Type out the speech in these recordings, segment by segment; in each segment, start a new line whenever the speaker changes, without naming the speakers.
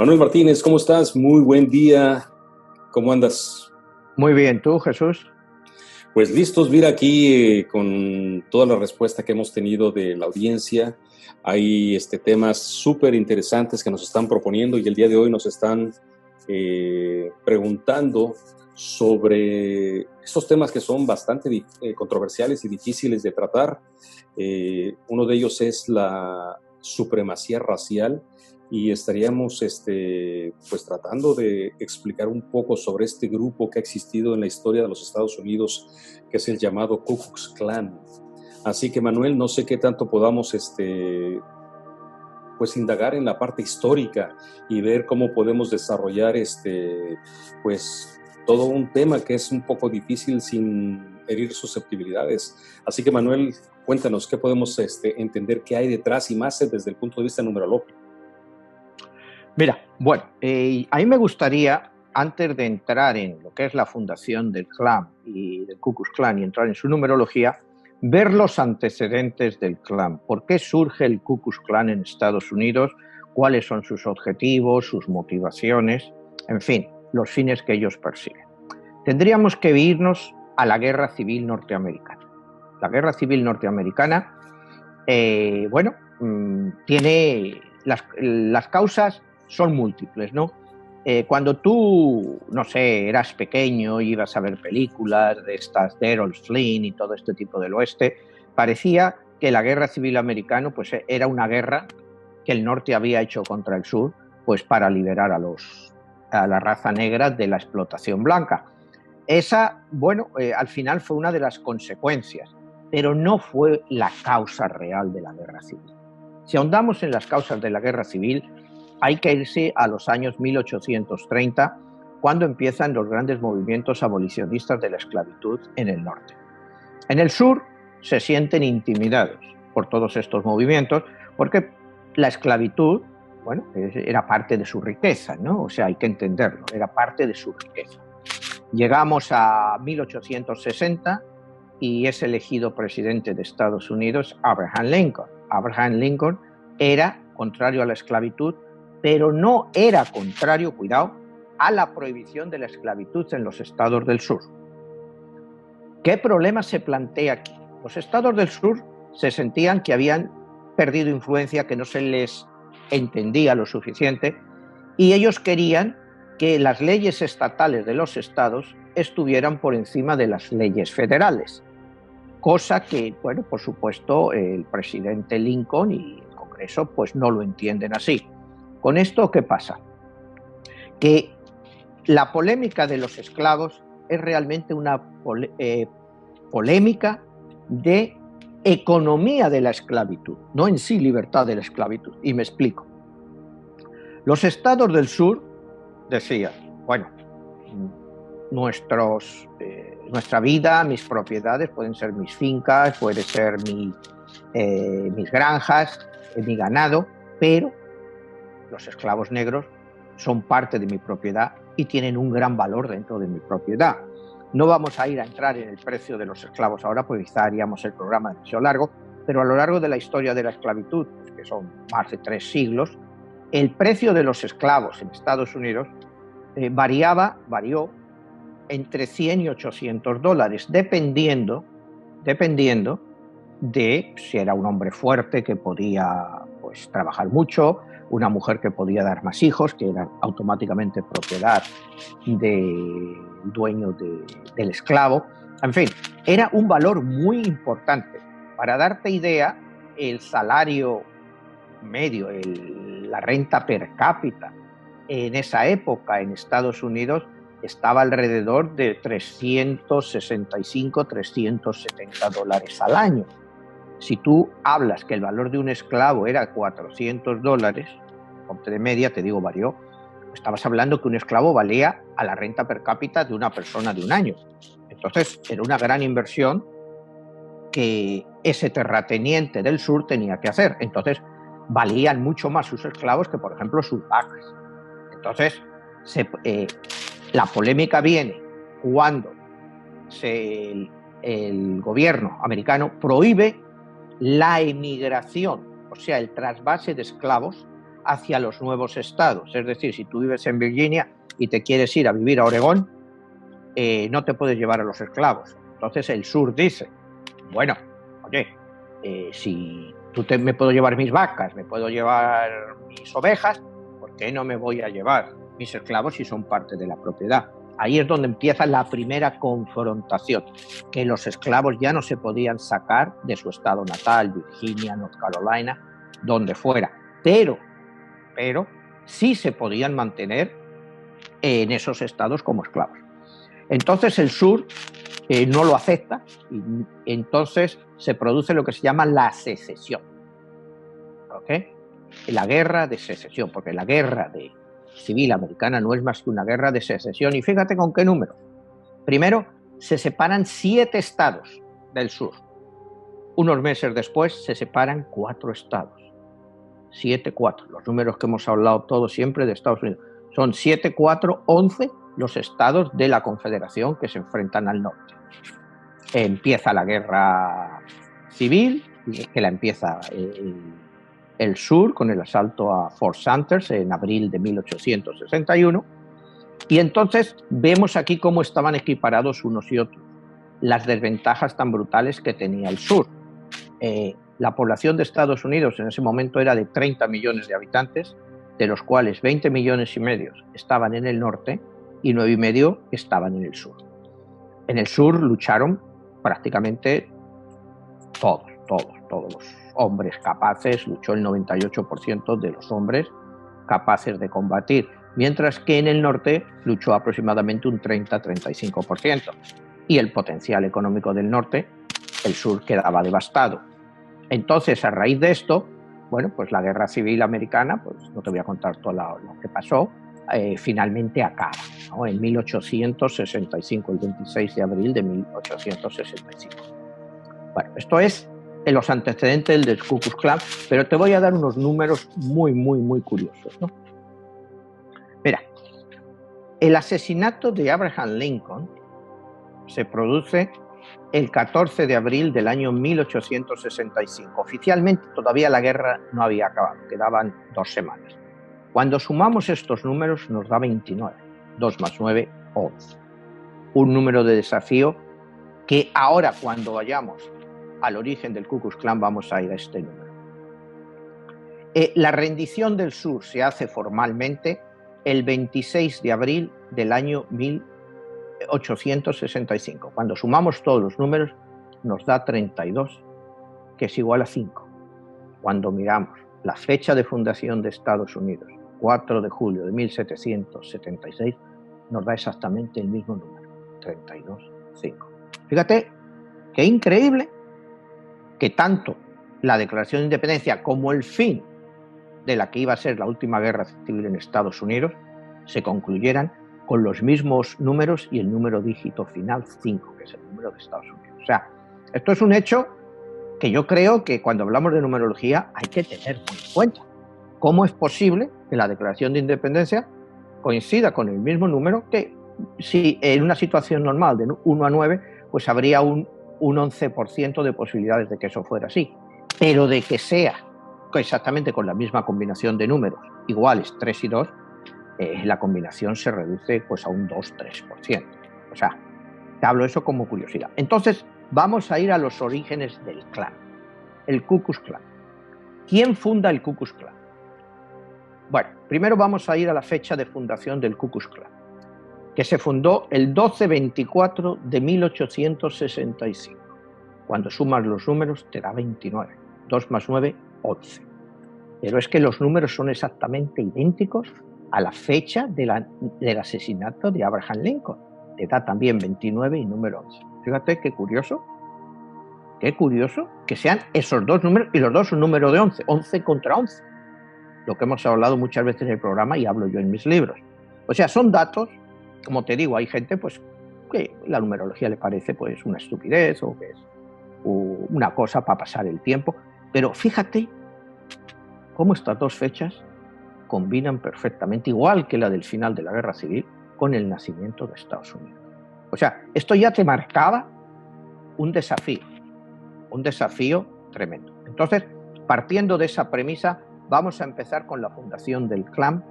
Manuel Martínez, ¿cómo estás? Muy buen día. ¿Cómo andas?
Muy bien, ¿tú, Jesús?
Pues listos, mira aquí con toda la respuesta que hemos tenido de la audiencia. Hay temas súper interesantes que nos están proponiendo y el día de hoy nos están preguntando sobre estos temas que son bastante controversiales y difíciles de tratar. Uno de ellos es la supremacía racial y estaríamos pues tratando de explicar un poco sobre este grupo que ha existido en la historia de los Estados Unidos, que es el llamado Ku Klux Klan. Así que, Manuel, no sé qué tanto podamos pues indagar en la parte histórica y ver cómo podemos desarrollar pues todo un tema que es un poco difícil sin herir susceptibilidades. Así que, Manuel, cuéntanos qué podemos entender qué hay detrás y más desde el punto de vista numerológico.
Mira, bueno, a mí me gustaría, antes de entrar en lo que es la fundación del Klan y del Ku Klux Klan y entrar en su numerología, ver los antecedentes del Klan. ¿Por qué surge el Ku Klux Klan en Estados Unidos? ¿Cuáles son sus objetivos, sus motivaciones? En fin, los fines que ellos persiguen. Tendríamos que irnos a la Guerra Civil Norteamericana. La Guerra Civil Norteamericana, tiene las causas son múltiples, ¿no? Cuando tú, no sé, eras pequeño y ibas a ver películas de estas de Errol Flynn y todo este tipo del oeste, parecía que la guerra civil americana pues, era una guerra que el norte había hecho contra el sur pues, para liberar a la raza negra de la explotación blanca. Esa, al final fue una de las consecuencias, pero no fue la causa real de la guerra civil. Si ahondamos en las causas de la guerra civil, hay que irse a los años 1830, cuando empiezan los grandes movimientos abolicionistas de la esclavitud en el norte. En el sur se sienten intimidados por todos estos movimientos, porque la esclavitud, era parte de su riqueza, ¿no? O sea, hay que entenderlo, era parte de su riqueza. Llegamos a 1860 y es elegido presidente de Estados Unidos Abraham Lincoln. Abraham Lincoln era contrario a la esclavitud, pero no era contrario, cuidado, a la prohibición de la esclavitud en los estados del sur. ¿Qué problema se plantea aquí? Los estados del sur se sentían que habían perdido influencia, que no se les entendía lo suficiente, y ellos querían que las leyes estatales de los estados estuvieran por encima de las leyes federales, cosa que, por supuesto, el presidente Lincoln y el Congreso pues no lo entienden así. ¿Con esto qué pasa? Que la polémica de los esclavos es realmente una polémica de economía de la esclavitud, no en sí libertad de la esclavitud. Y me explico. Los estados del sur decían, nuestra vida, mis propiedades pueden ser mis fincas, puede ser mis granjas, mi ganado, pero los esclavos negros son parte de mi propiedad y tienen un gran valor dentro de mi propiedad. No vamos a ir a entrar en el precio de los esclavos ahora, porque quizá haríamos el programa demasiado largo, pero a lo largo de la historia de la esclavitud, que son más de 3 siglos, el precio de los esclavos en Estados Unidos varió entre 100 y 800 dólares, dependiendo de si era un hombre fuerte que podía trabajar mucho, una mujer que podía dar más hijos, que eran automáticamente propiedad del dueño del esclavo. En fin, era un valor muy importante. Para darte idea, el salario medio, la renta per cápita en esa época en Estados Unidos estaba alrededor de 365, 370 dólares al año. Si tú hablas que el valor de un esclavo era 400 dólares, ponte de media, te digo, varió, estabas hablando que un esclavo valía a la renta per cápita de una persona de un año. Entonces, era una gran inversión que ese terrateniente del sur tenía que hacer. Entonces, valían mucho más sus esclavos que, por ejemplo, sus vacas. Entonces, la polémica viene cuando el gobierno americano prohíbe la emigración, o sea, el trasvase de esclavos hacia los nuevos estados. Es decir, si tú vives en Virginia y te quieres ir a vivir a Oregón, no te puedes llevar a los esclavos. Entonces el sur dice, bueno, oye, si me puedo llevar mis vacas, me puedo llevar mis ovejas, ¿por qué no me voy a llevar mis esclavos si son parte de la propiedad? Ahí es donde empieza la primera confrontación, que los esclavos ya no se podían sacar de su estado natal, Virginia, North Carolina, donde fuera, pero sí se podían mantener en esos estados como esclavos. Entonces el sur no lo acepta y entonces se produce lo que se llama la secesión. ¿Okay? La guerra de secesión, porque la guerra civil americana no es más que una guerra de secesión. Y fíjate con qué número. Primero, se separan 7 estados del sur. Unos meses después se separan 4 estados. 7-4, los números que hemos hablado todos siempre de Estados Unidos. Son 7, 4, 11 los estados de la Confederación que se enfrentan al norte. Empieza la guerra civil, que la empieza el sur con el asalto a Fort Sumter en abril de 1861, y entonces vemos aquí cómo estaban equiparados unos y otros, las desventajas tan brutales que tenía el sur. La población de Estados Unidos en ese momento era de 30 millones de habitantes, de los cuales 20 millones y medio estaban en el norte y 9,5 estaban en el sur. En el sur lucharon prácticamente todos los hombres capaces, luchó el 98% de los hombres capaces de combatir, mientras que en el norte luchó aproximadamente un 30-35%. Y el potencial económico del norte, el sur quedaba devastado. Entonces, a raíz de esto, bueno, pues la guerra civil americana, pues no te voy a contar todo lo que pasó, finalmente acaba, ¿no? En 1865, el 26 de abril de 1865. Bueno, esto es en los antecedentes del Ku Klux Klan, pero te voy a dar unos números muy curiosos, ¿no? Mira, el asesinato de Abraham Lincoln se produce el 14 de abril del año 1865. Oficialmente todavía la guerra no había acabado, quedaban 2 semanas. Cuando sumamos estos números nos da 29. 2 más 9, 11. Un número de desafío que ahora, cuando vayamos al origen del Ku Klux Klan, vamos a ir a este número. La rendición del sur se hace formalmente el 26 de abril del año 1865. Cuando sumamos todos los números nos da 32, que es igual a 5. Cuando miramos la fecha de fundación de Estados Unidos, 4 de julio de 1776, nos da exactamente el mismo número, 32,5. Fíjate qué increíble que tanto la Declaración de Independencia como el fin de la que iba a ser la última guerra civil en Estados Unidos se concluyeran con los mismos números y el número dígito final 5, que es el número de Estados Unidos. O sea, esto es un hecho que yo creo que cuando hablamos de numerología hay que tener muy en cuenta. ¿Cómo es posible que la Declaración de Independencia coincida con el mismo número que si en una situación normal de 1 a 9, pues habría un 11% de posibilidades de que eso fuera así? Pero de que sea exactamente con la misma combinación de números iguales 3 y 2, la combinación se reduce pues a un 2-3%. O sea, te hablo eso como curiosidad. Entonces, vamos a ir a los orígenes del clan, el Ku Klux Klan. ¿Quién funda el Ku Klux Klan? Bueno, primero vamos a ir a la fecha de fundación del Ku Klux Klan, que se fundó el 12-24 de 1865. Cuando sumas los números te da 29. 2 más 9, 11. Pero es que los números son exactamente idénticos a la fecha del asesinato de Abraham Lincoln. Te da también 29 y número 11. Fíjate qué curioso que sean esos dos números, y los dos un número de 11, 11 contra 11. Lo que hemos hablado muchas veces en el programa y hablo yo en mis libros. O sea, son datos, como te digo, hay gente pues que la numerología le parece pues una estupidez o que es una cosa para pasar el tiempo, pero fíjate cómo estas dos fechas combinan perfectamente, igual que la del final de la Guerra Civil, con el nacimiento de Estados Unidos. O sea, esto ya te marcaba un desafío tremendo. Entonces, partiendo de esa premisa, Vamos a empezar con la fundación del clan,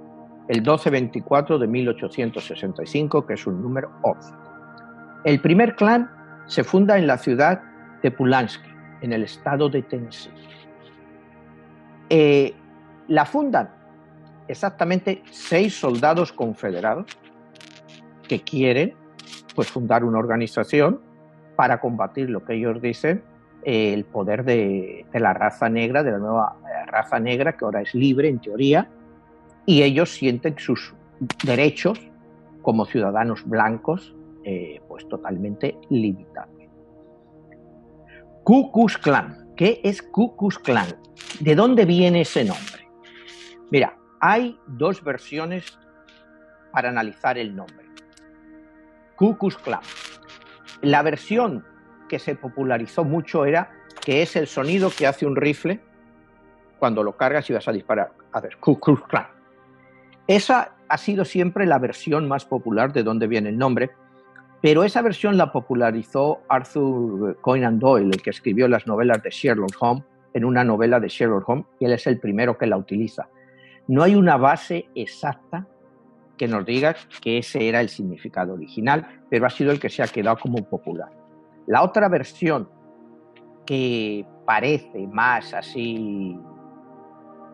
el 12-24 de 1865, que es un número 11. El primer clan se funda en la ciudad de Pulaski, en el estado de Tennessee. La fundan exactamente 6 soldados confederados que quieren, pues, fundar una organización para combatir lo que ellos dicen el poder de la raza negra, de la nueva raza negra, que ahora es libre en teoría, y ellos sienten sus derechos como ciudadanos blancos pues totalmente limitados. Ku Klux Klan. ¿Qué es Ku Klux Klan? ¿De dónde viene ese nombre? Mira, hay 2 versiones para analizar el nombre. Ku Klux Klan. La versión que se popularizó mucho era que es el sonido que hace un rifle cuando lo cargas y vas a disparar. Haces Ku Klux Klan. Esa ha sido siempre la versión más popular de donde viene el nombre, pero esa versión la popularizó Arthur Conan Doyle, el que escribió las novelas de Sherlock Holmes, en una novela de Sherlock Holmes, y él es el primero que la utiliza. No hay una base exacta que nos diga que ese era el significado original, pero ha sido el que se ha quedado como popular. La otra versión, que parece más así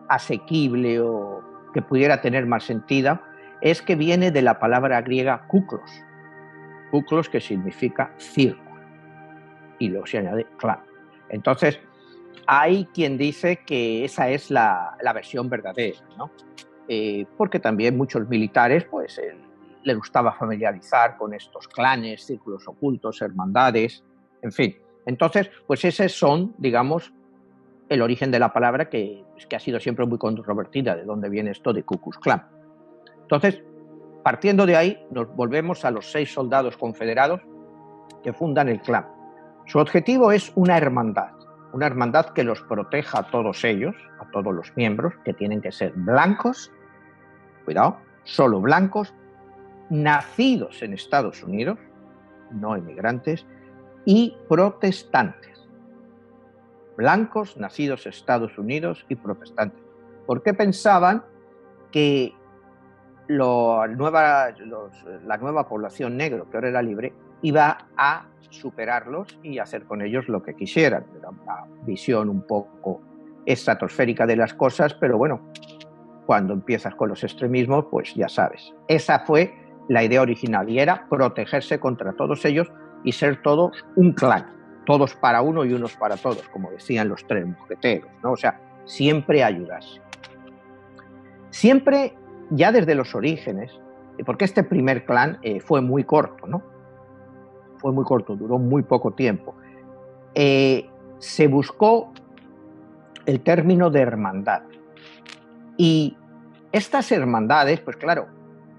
asequible o que pudiera tener más sentido, es que viene de la palabra griega kuklos, kuklos, que significa círculo, y luego se añade clan. Entonces, hay quien dice que esa es la versión verdadera, ¿no? Porque también muchos militares pues les gustaba familiarizar con estos clanes, círculos ocultos, hermandades, en fin. Entonces, pues esos son, digamos, el origen de la palabra, que ha sido siempre muy controvertida, de dónde viene esto de Ku Klux Klan. Entonces, partiendo de ahí, nos volvemos a los 6 soldados confederados que fundan el clan. Su objetivo es una hermandad que los proteja a todos ellos, a todos los miembros, que tienen que ser blancos, cuidado, solo blancos, nacidos en Estados Unidos, no inmigrantes, y protestantes. Blancos, nacidos en Estados Unidos y protestantes. Porque pensaban que la nueva población negra, que ahora era libre, iba a superarlos y hacer con ellos lo que quisieran. Era una visión un poco estratosférica de las cosas, pero bueno, cuando empiezas con los extremismos, pues ya sabes. Esa fue la idea original, y era protegerse contra todos ellos y ser todos un clan, todos para uno y unos para todos, como decían los 3 mosqueteros, ¿no? O sea, siempre ayudas. Siempre, ya desde los orígenes, porque este primer clan fue muy corto, ¿no? Fue muy corto, duró muy poco tiempo. Se buscó el término de hermandad. Y estas hermandades, pues claro,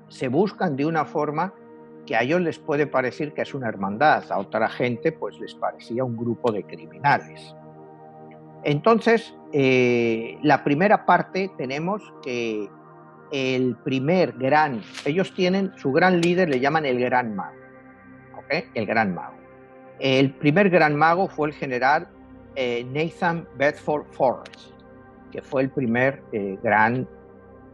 se buscan de una forma que a ellos les puede parecer que es una hermandad, a otra gente pues les parecía un grupo de criminales. Entonces, la primera parte tenemos que el primer gran, ellos tienen su gran líder, le llaman el Gran Mago, ¿ok? El Gran Mago. El primer Gran Mago fue el general Nathan Bedford Forrest, que fue el primer gran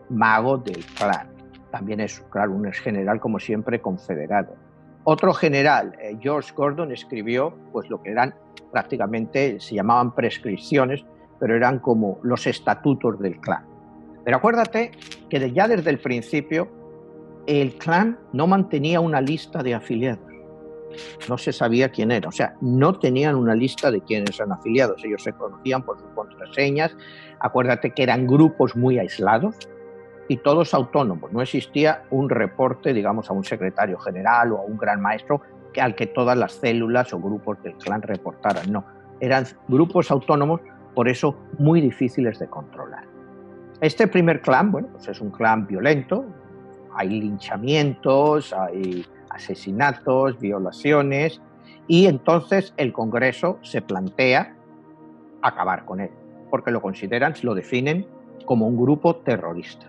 mago del clan. También es, claro, un general, como siempre, confederado. Otro general, George Gordon, escribió pues lo que eran prácticamente, se llamaban prescripciones, pero eran como los estatutos del clan. Pero acuérdate que ya desde el principio el clan no mantenía una lista de afiliados. No se sabía quién era, o sea, no tenían una lista de quiénes eran afiliados. Ellos se conocían por sus contraseñas. Acuérdate que eran grupos muy aislados y todos autónomos. No existía un reporte, digamos, a un secretario general o a un gran maestro al que todas las células o grupos del clan reportaran. No, eran grupos autónomos, por eso muy difíciles de controlar. Este primer clan, bueno, pues es un clan violento. Hay linchamientos, hay asesinatos, violaciones, y entonces el Congreso se plantea acabar con él, porque lo consideran, lo definen como un grupo terrorista.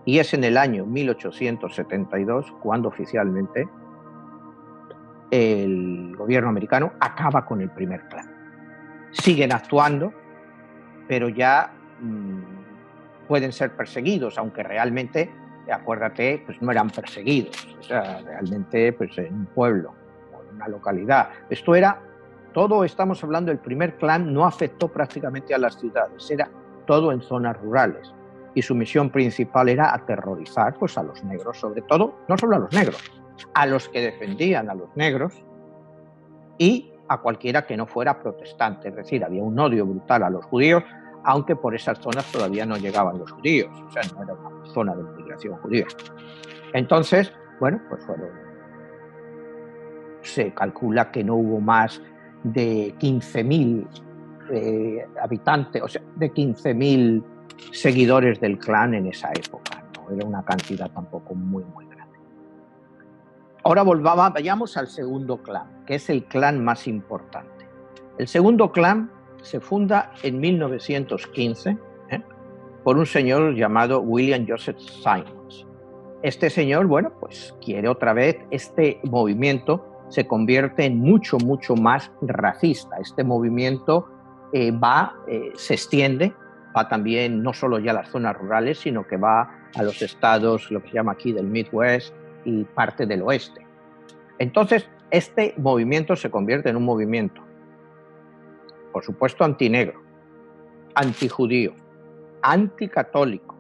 Y es en el año 1872 cuando oficialmente el gobierno americano acaba con el primer clan. Siguen actuando, pero ya pueden ser perseguidos, aunque realmente, acuérdate, pues no eran perseguidos, o sea, realmente pues en un pueblo o en una localidad. Esto era todo, estamos hablando del primer clan, no afectó prácticamente a las ciudades, era todo en zonas rurales. Y su misión principal era aterrorizar pues, a los negros, sobre todo, no solo a los negros, a los que defendían a los negros y a cualquiera que no fuera protestante. Es decir, había un odio brutal a los judíos, aunque por esas zonas todavía no llegaban los judíos, o sea, no era una zona de migración judía. Entonces, bueno, pues se calcula que no hubo más de 15.000 habitantes, o sea, de 15.000 seguidores del clan en esa época. No era una cantidad tampoco muy grande. Ahora vayamos al segundo clan, que es el clan más importante. El segundo clan se funda en 1915 por un señor llamado William Joseph Simmons. Este señor, bueno, pues quiere otra vez, este movimiento se convierte en mucho más racista. Este movimiento se extiende, va también no solo ya a las zonas rurales, sino que va a los estados, lo que se llama aquí del Midwest y parte del oeste. Entonces, este movimiento se convierte en un movimiento, por supuesto, antinegro, antijudío, anticatólico,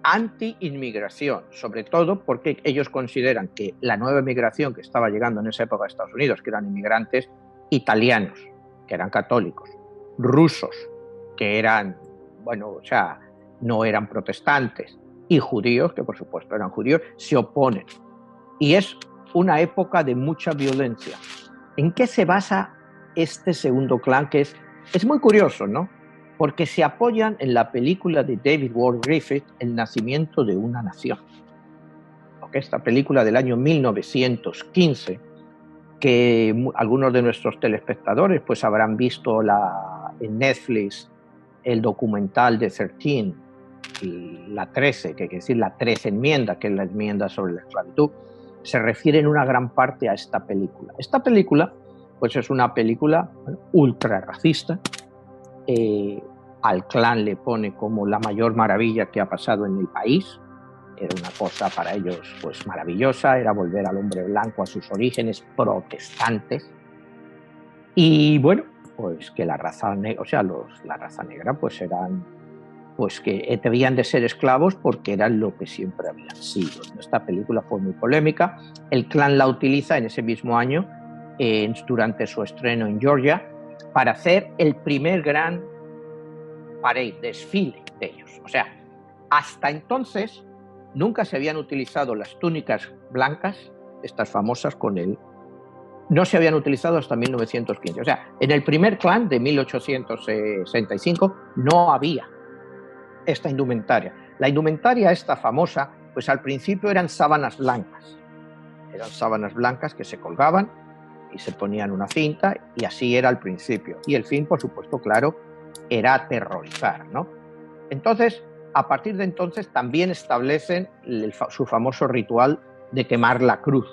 anti-inmigración, sobre todo porque ellos consideran que la nueva inmigración que estaba llegando en esa época a Estados Unidos, que eran inmigrantes italianos, que eran católicos, rusos, que eran, bueno, o sea, no eran protestantes, y judíos, que por supuesto eran judíos, se oponen. Y es una época de mucha violencia. ¿En qué se basa este segundo clan? Que es muy curioso, ¿no? Porque se apoyan en la película de David Ward Griffith, El nacimiento de una nación. Esta película del año 1915, que algunos de nuestros telespectadores pues habrán visto en Netflix el documental de 13, la 13, que quiere decir la 13 enmienda, que es la enmienda sobre la esclavitud, se refiere en una gran parte a esta película. Esta película pues es una película ultra racista. Al clan le pone como la mayor maravilla que ha pasado en el país. Era una cosa para ellos pues maravillosa, era volver al hombre blanco a sus orígenes protestantes. Y bueno, pues que la raza negra, o sea, la raza negra pues eran, pues que debían de ser esclavos porque eran lo que siempre habían sido. Esta película fue muy polémica. El clan la utiliza en ese mismo año, durante su estreno en Georgia, para hacer el primer gran parade, desfile de ellos. O sea, hasta entonces nunca se habían utilizado las túnicas blancas, estas famosas con él, no se habían utilizado hasta 1915. O sea, en el primer clan de 1865 no había esta indumentaria. La indumentaria esta famosa, pues al principio eran sábanas blancas. Eran sábanas blancas que se colgaban y se ponían una cinta, y así era al principio. Y el fin, por supuesto, claro, era aterrorizar, ¿no? Entonces, a partir de entonces también establecen su famoso ritual de quemar la cruz,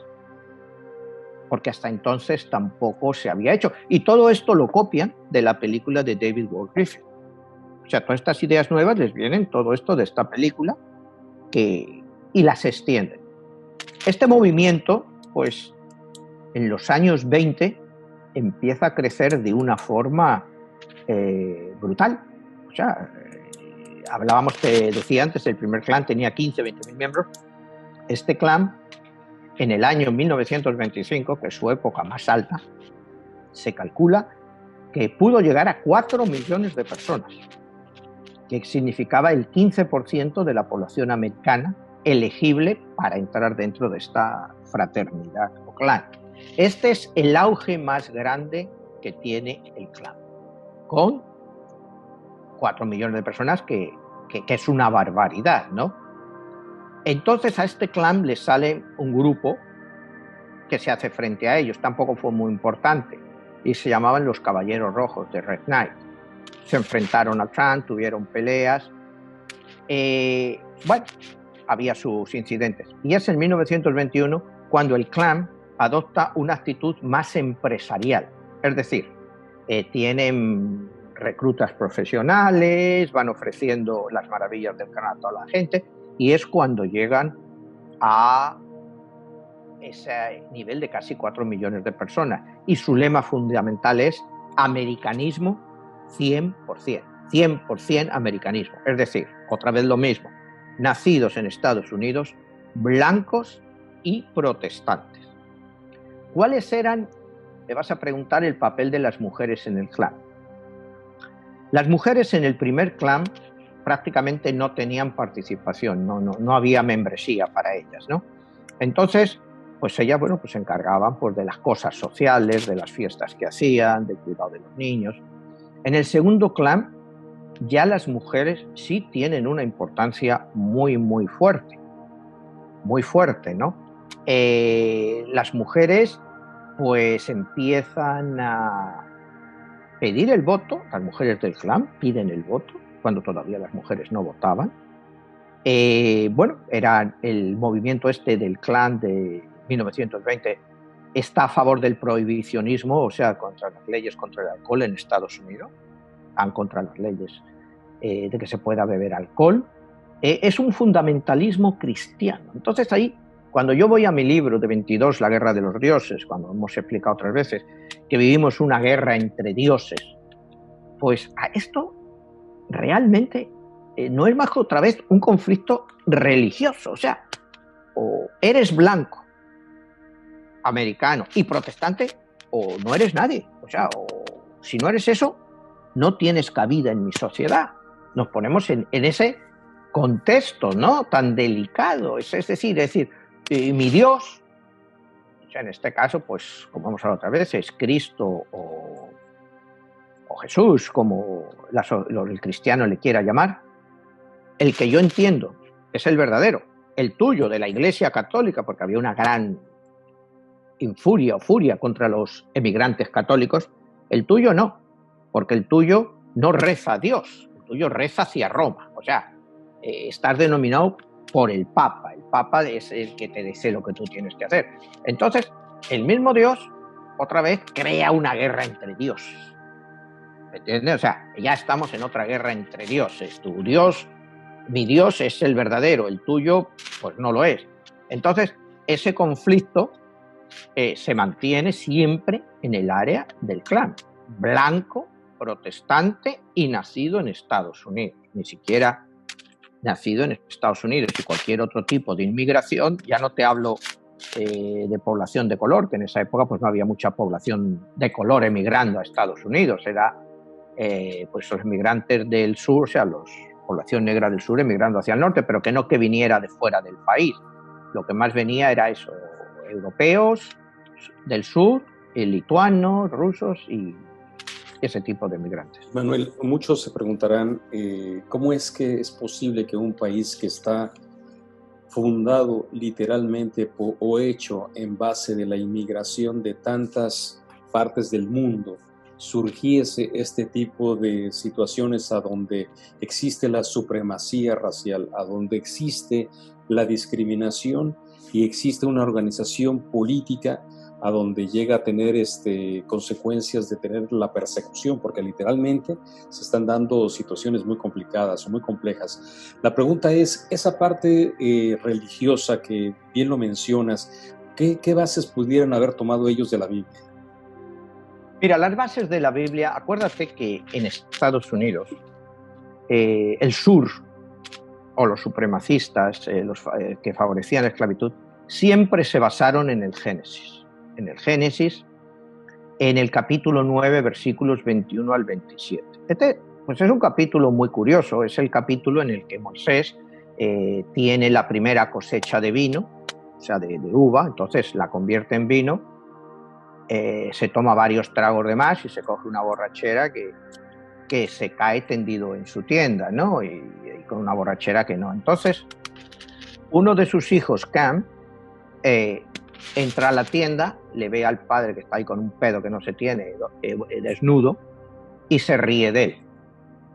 porque hasta entonces tampoco se había hecho. Y todo esto lo copian de la película de David Ward Griffith. O sea, todas estas ideas nuevas les vienen todo esto de esta película y las extienden. Este movimiento, pues, en los años 20 empieza a crecer de una forma brutal. O sea, hablábamos, te decía antes, el primer clan tenía 20.000 miembros. Este clan, en el año 1925, que es su época más alta, se calcula que pudo llegar a 4 millones de personas, que significaba el 15% de la población americana elegible para entrar dentro de esta fraternidad o clan. Este es el auge más grande que tiene el clan, con 4 millones de personas, que es una barbaridad, ¿no? Entonces a este clan le sale un grupo que se hace frente a ellos, tampoco fue muy importante, y se llamaban los Caballeros Rojos de Red Knight. Se enfrentaron al clan, tuvieron peleas, bueno, había sus incidentes. Y es en 1921 cuando el clan adopta una actitud más empresarial, es decir, tienen reclutas profesionales, van ofreciendo las maravillas del Clan a toda la gente, y es cuando llegan a ese nivel de casi 4 millones de personas. Y su lema fundamental es americanismo 100%, 100% americanismo. Es decir, otra vez lo mismo, nacidos en Estados Unidos, blancos y protestantes. ¿Cuáles eran, me vas a preguntar, el papel de las mujeres en el clan? Las mujeres en el primer clan prácticamente no tenían participación, no había membresía para ellas, ¿no? Entonces, pues ellas, bueno, pues se encargaban pues, de las cosas sociales, de las fiestas que hacían, del cuidado de los niños. En el segundo clan, ya las mujeres sí tienen una importancia muy, muy fuerte, ¿no? Las mujeres, pues empiezan a pedir el voto, las mujeres del clan piden el voto, cuando todavía las mujeres no votaban. Bueno, era el movimiento este del clan de 1920, está a favor del prohibicionismo, o sea, contra las leyes contra el alcohol en Estados Unidos, están contra las leyes de que se pueda beber alcohol. Es un fundamentalismo cristiano. Entonces ahí, cuando yo voy a mi libro de 22, La guerra de los dioses, cuando hemos explicado otras veces que vivimos una guerra entre dioses, pues a esto realmente no es más que otra vez un conflicto religioso. O sea, o eres blanco, americano y protestante, o no eres nadie. O sea, o si no eres eso, no tienes cabida en mi sociedad. Nos ponemos en ese contexto, ¿no? Tan delicado. Es decir, mi Dios, o sea, en este caso, pues, como hemos hablado otra vez, es Cristo o Jesús, como el cristiano le quiera llamar. El que yo entiendo es el verdadero, el tuyo, de la Iglesia Católica, porque había una gran furia contra los emigrantes católicos. El tuyo no, porque el tuyo no reza a Dios, el tuyo reza hacia Roma. O sea, estás denominado por el Papa. El Papa es el que te dice lo que tú tienes que hacer. Entonces, el mismo Dios, otra vez, crea una guerra entre dioses. ¿Me entiendes? O sea, ya estamos en otra guerra entre dioses. Tu Dios, mi Dios es el verdadero, el tuyo, pues no lo es. Entonces, ese conflicto se mantiene siempre en el área del clan. Blanco, protestante y nacido en Estados Unidos. Ni siquiera nacido en Estados Unidos y cualquier otro tipo de inmigración. Ya no te hablo de población de color, que en esa época pues no había mucha población de color emigrando a Estados Unidos. Era pues los emigrantes del sur, o sea, la población negra del sur emigrando hacia el norte, pero que no que viniera de fuera del país. Lo que más venía era eso, europeos del sur, lituanos, rusos y ese tipo de migrantes.
Manuel, muchos se preguntarán cómo es que es posible que un país que está fundado literalmente o hecho en base de la inmigración de tantas partes del mundo surgiese este tipo de situaciones a donde existe la supremacía racial, a donde existe la discriminación y existe una organización política a donde llega a tener consecuencias de tener la persecución, porque literalmente se están dando situaciones muy complicadas o muy complejas. La pregunta es, esa parte religiosa que bien lo mencionas, ¿qué bases pudieran haber tomado ellos de la Biblia?
Mira, las bases de la Biblia, acuérdate que en Estados Unidos, el sur o los supremacistas, los que favorecían la esclavitud, siempre se basaron en el Génesis. En el Génesis, en el capítulo 9, versículos 21 al 27. Pues es un capítulo muy curioso, es el capítulo en el que Moisés tiene la primera cosecha de vino, o sea, de uva, entonces la convierte en vino, se toma varios tragos de más y se coge una borrachera que se cae tendido en su tienda, ¿no? Y con una borrachera que no. Entonces, uno de sus hijos, Cam, entra a la tienda, le ve al padre que está ahí con un pedo que no se tiene, desnudo, y se ríe de él.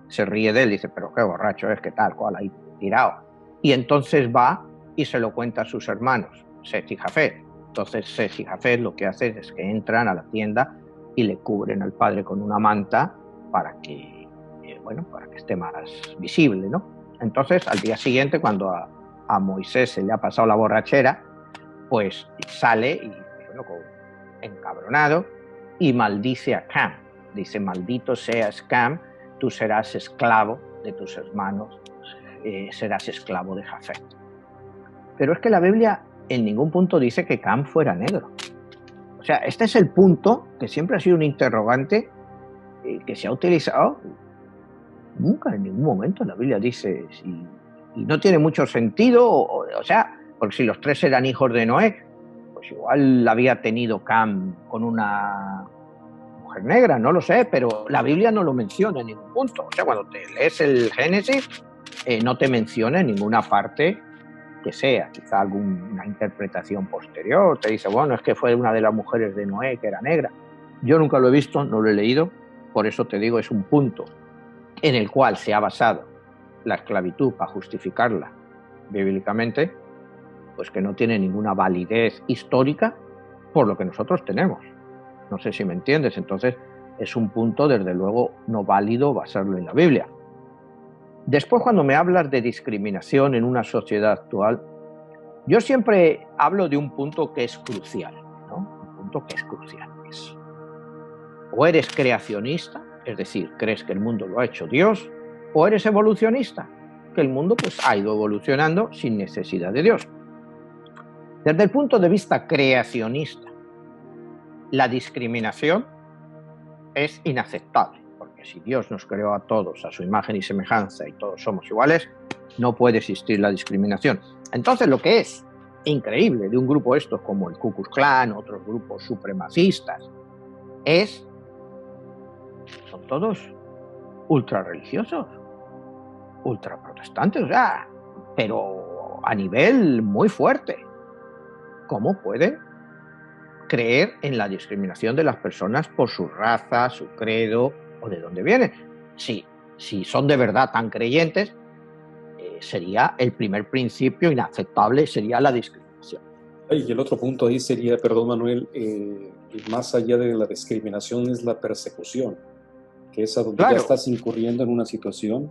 Se ríe de él, dice, pero qué borracho es, qué tal, cual, ahí tirado. Y entonces va y se lo cuenta a sus hermanos, Seth y Jafet. Entonces Seth y Jafet lo que hacen es que entran a la tienda y le cubren al padre con una manta para que bueno, para que esté más visible, ¿no? Entonces, al día siguiente, cuando a Moisés se le ha pasado la borrachera, pues sale y, bueno, encabronado, y maldice a Cam. Dice: maldito seas Cam, tú serás esclavo de tus hermanos, serás esclavo de Jafet. Pero es que la Biblia en ningún punto dice que Cam fuera negro. O sea, este es el punto que siempre ha sido un interrogante que se ha utilizado. Nunca en ningún momento la Biblia dice, y no tiene mucho sentido, o sea, porque si los tres eran hijos de Noé, pues igual había tenido Cam con una mujer negra, no lo sé, pero la Biblia no lo menciona en ningún punto. O sea, cuando te lees el Génesis, no te menciona en ninguna parte que sea, quizá alguna interpretación posterior, te dice, bueno, es que fue una de las mujeres de Noé que era negra. Yo nunca lo he visto, no lo he leído, por eso te digo, es un punto en el cual se ha basado la esclavitud para justificarla bíblicamente, pues que no tiene ninguna validez histórica por lo que nosotros tenemos. No sé si me entiendes. Entonces es un punto, desde luego, no válido basarlo en la Biblia. Después, cuando me hablas de discriminación en una sociedad actual, yo siempre hablo de un punto que es crucial, ¿no? Un punto que es crucial. O eres creacionista, es decir, crees que el mundo lo ha hecho Dios, o eres evolucionista, que el mundo pues ha ido evolucionando sin necesidad de Dios. Desde el punto de vista creacionista, la discriminación es inaceptable, porque si Dios nos creó a todos a su imagen y semejanza y todos somos iguales, no puede existir la discriminación. Entonces, lo que es increíble de un grupo estos como el Ku Klux Klan, otros grupos supremacistas, son todos ultra religiosos, ultra protestantes, o sea, pero a nivel muy fuerte. ¿Cómo pueden creer en la discriminación de las personas por su raza, su credo o de dónde vienen? Si son de verdad tan creyentes, sería el primer principio inaceptable, sería la discriminación.
Y el otro punto ahí sería, perdón Manuel, más allá de la discriminación es la persecución, que es a donde ya estás incurriendo en una situación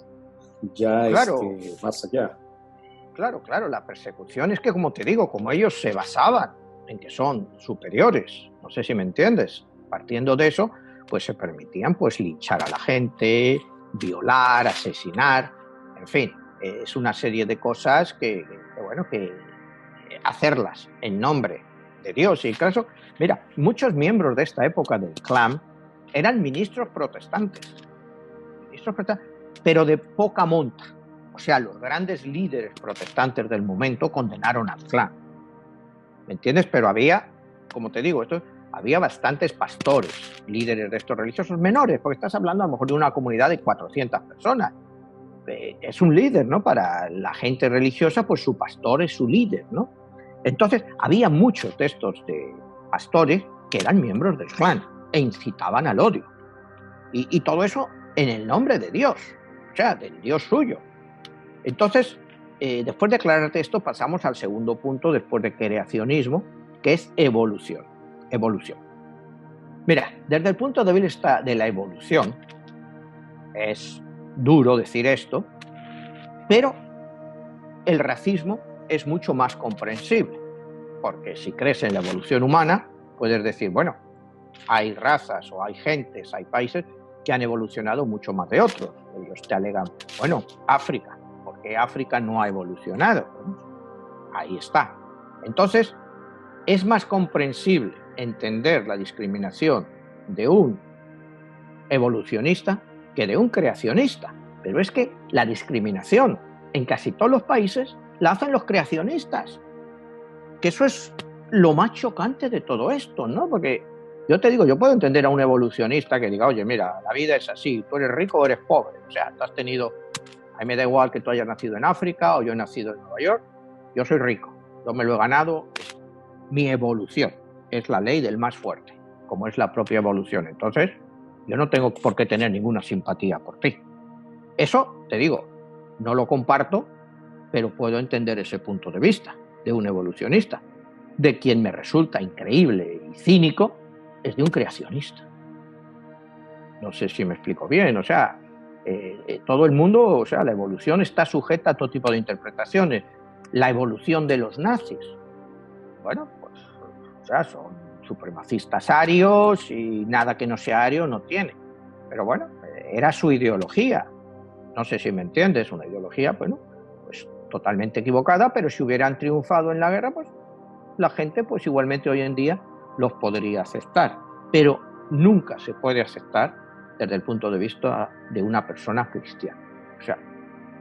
ya más allá.
Claro, la persecución es que, como te digo, como ellos se basaban en que son superiores, no sé si me entiendes, partiendo de eso, pues se permitían pues linchar a la gente, violar, asesinar, en fin, es una serie de cosas que hacerlas en nombre de Dios. Y el caso, mira, muchos miembros de esta época del Klan eran ministros protestantes, pero de poca monta. O sea, los grandes líderes protestantes del momento condenaron al Klan. ¿Me entiendes? Pero había, como te digo, había bastantes pastores, líderes de estos religiosos menores, porque estás hablando a lo mejor de una comunidad de 400 personas. Es un líder, ¿no? Para la gente religiosa, pues su pastor es su líder, ¿no? Entonces, había muchos de estos pastores que eran miembros del Klan e incitaban al odio. Y todo eso en el nombre de Dios, o sea, del Dios suyo. Entonces, después de aclararte esto, pasamos al segundo punto, después de creacionismo, que es evolución. Mira, desde el punto de vista de la evolución, es duro decir esto, pero el racismo es mucho más comprensible, porque si crees en la evolución humana, puedes decir, bueno, hay razas o hay gentes, hay países que han evolucionado mucho más de otros. Ellos te alegan, bueno, África, ¿por qué África no ha evolucionado? Ahí está. Entonces, es más comprensible entender la discriminación de un evolucionista que de un creacionista. Pero es que la discriminación en casi todos los países la hacen los creacionistas. Que eso es lo más chocante de todo esto, ¿no? Porque yo te digo, yo puedo entender a un evolucionista que diga, oye, mira, la vida es así, tú eres rico o eres pobre. O sea, tú has tenido, a mí me da igual que tú hayas nacido en África o yo he nacido en Nueva York, yo soy rico, yo me lo he ganado, mi evolución es la ley del más fuerte, como es la propia evolución. Entonces, yo no tengo por qué tener ninguna simpatía por ti. Eso, te digo, no lo comparto, pero puedo entender ese punto de vista de un evolucionista. De quien me resulta increíble y cínico es de un creacionista. No sé si me explico bien, o sea, todo el mundo, o sea, la evolución está sujeta a todo tipo de interpretaciones. La evolución de los nazis, bueno, pues, o sea, son supremacistas arios y nada que no sea ario no tiene. Pero bueno, era su ideología. No sé si me entiendes, una ideología, bueno, pues totalmente equivocada, pero si hubieran triunfado en la guerra, pues la gente, pues igualmente hoy en día los podría aceptar. Pero nunca se puede aceptar desde el punto de vista de una persona cristiana. O sea,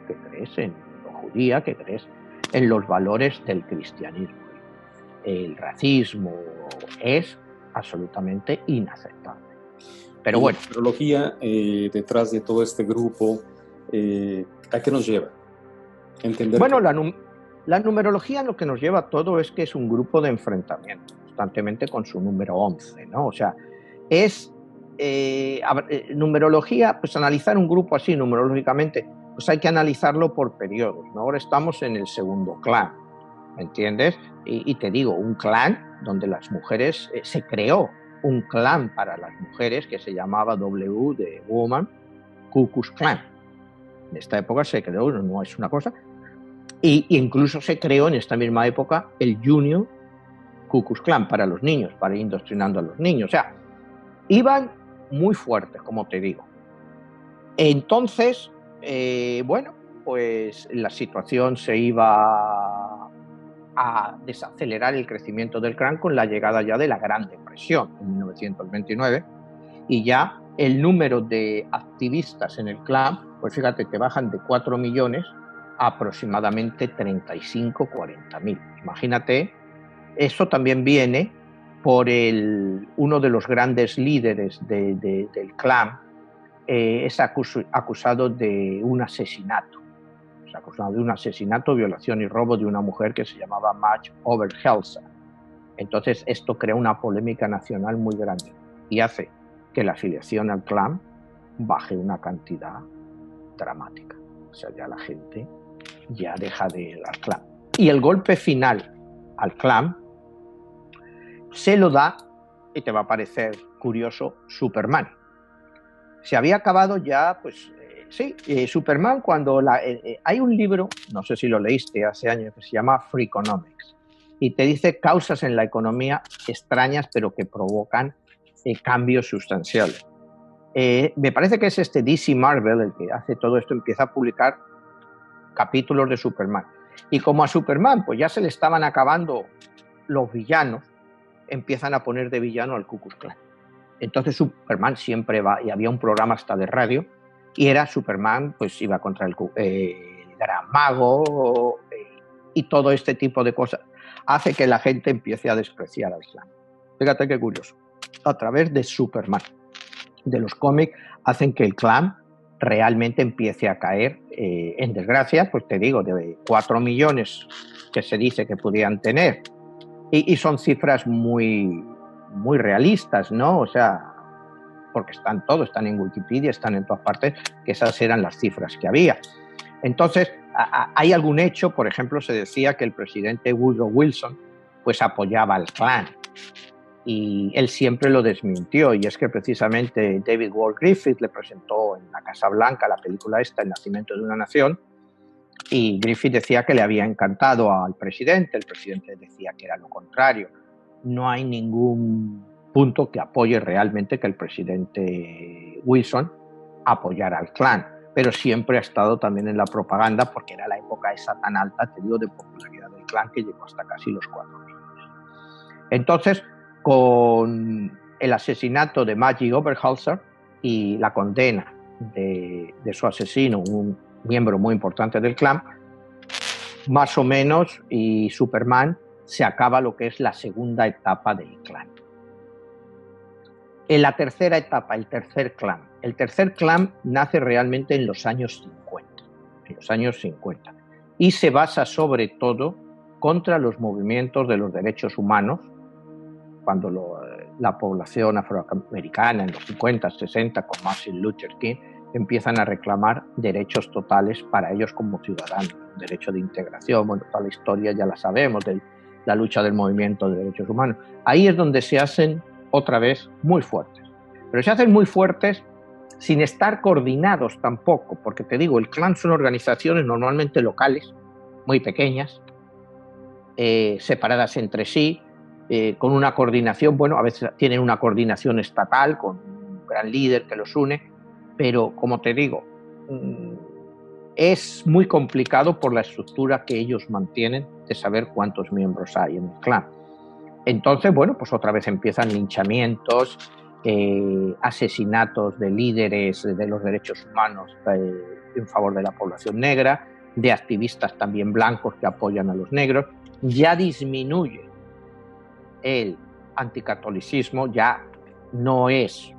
que crees en lo judía, que crees en los valores del cristianismo. El racismo es absolutamente inaceptable. Pero
y
bueno.
La numerología detrás de todo este grupo, ¿a qué nos lleva? Entender
bueno,
que...
la numerología lo que nos lleva a todo es que es un grupo de enfrentamiento, constantemente con su número 11, ¿no? O sea, es numerología, pues analizar un grupo así numerológicamente, pues hay que analizarlo por periodos, ¿no? Ahora estamos en el segundo clan, ¿me entiendes? Y te digo, un clan donde las mujeres, se creó un clan para las mujeres que se llamaba W de Woman, Ku Klux Klan. En esta época se creó, no es una cosa, y incluso se creó en esta misma época el Junior Ku Klux Klan para los niños, para ir indoctrinando a los niños. O sea, iban muy fuertes, como te digo. Entonces, bueno, pues la situación se iba a desacelerar el crecimiento del clan con la llegada ya de la Gran Depresión en 1929, y ya el número de activistas en el clan, pues fíjate, te bajan de 4 millones a aproximadamente 35-40.000. Imagínate, eso también viene por uno de los grandes líderes del clan, es acusado de un asesinato. Es acusado de un asesinato, violación y robo de una mujer que se llamaba Madge Oberholzer. Entonces esto crea una polémica nacional muy grande y hace que la afiliación al clan baje una cantidad dramática. O sea, ya la gente ya deja de ir al clan. Y el golpe final al clan se lo da, y te va a parecer curioso, Superman. Se había acabado ya, pues sí, Superman cuando hay un libro, no sé si lo leíste hace años, que se llama Freakonomics, y te dice causas en la economía extrañas pero que provocan cambios sustanciales. Me parece que es DC Marvel el que hace todo esto, empieza a publicar capítulos de Superman. Y como a Superman pues ya se le estaban acabando los villanos, empiezan a poner de villano al Ku Klux Klan. Entonces Superman siempre va, y había un programa hasta de radio, y era Superman, pues iba contra el Gran Mago, y todo este tipo de cosas hace que la gente empiece a despreciar al clan. Fíjate qué curioso. A través de Superman, de los cómics, hacen que el clan realmente empiece a caer en desgracia, pues te digo, de 4 millones que se dice que podían tener, y son cifras muy realistas, ¿no? O sea, porque están en Wikipedia, están en todas partes, que esas eran las cifras que había. Entonces, hay algún hecho, por ejemplo, se decía que el presidente Woodrow Wilson pues apoyaba al clan, y él siempre lo desmintió, y es que precisamente David Ward Griffith le presentó en la Casa Blanca la película esta, El nacimiento de una nación, y Griffith decía que le había encantado al presidente, el presidente decía que era lo contrario. No hay ningún punto que apoye realmente que el presidente Wilson apoyara al clan, pero siempre ha estado también en la propaganda, porque era la época esa tan alta, te digo, de popularidad del clan, que llegó hasta casi los 4 millones. Entonces, con el asesinato de Maggie Oberholzer y la condena de su asesino, un miembro muy importante del clan, más o menos, y Superman, se acaba lo que es la segunda etapa del clan. En la tercera etapa, el tercer clan nace realmente en los años 50, y se basa sobre todo contra los movimientos de los derechos humanos, cuando la población afroamericana en los 50, 60, con Martin Luther King, empiezan a reclamar derechos totales para ellos como ciudadanos, derecho de integración. Bueno, toda la historia ya la sabemos, de la lucha del movimiento de derechos humanos. Ahí es donde se hacen otra vez muy fuertes, pero se hacen muy fuertes sin estar coordinados tampoco, porque te digo, el clan son organizaciones normalmente locales, muy pequeñas, separadas entre sí, con una coordinación, bueno, a veces tienen una coordinación estatal con un gran líder que los une, pero como te digo, es muy complicado por la estructura que ellos mantienen de saber cuántos miembros hay en el clan. Entonces, bueno, pues otra vez empiezan linchamientos, asesinatos de líderes de los derechos humanos en favor de la población negra, de activistas también blancos que apoyan a los negros. Ya disminuye el anticatolicismo, ya no es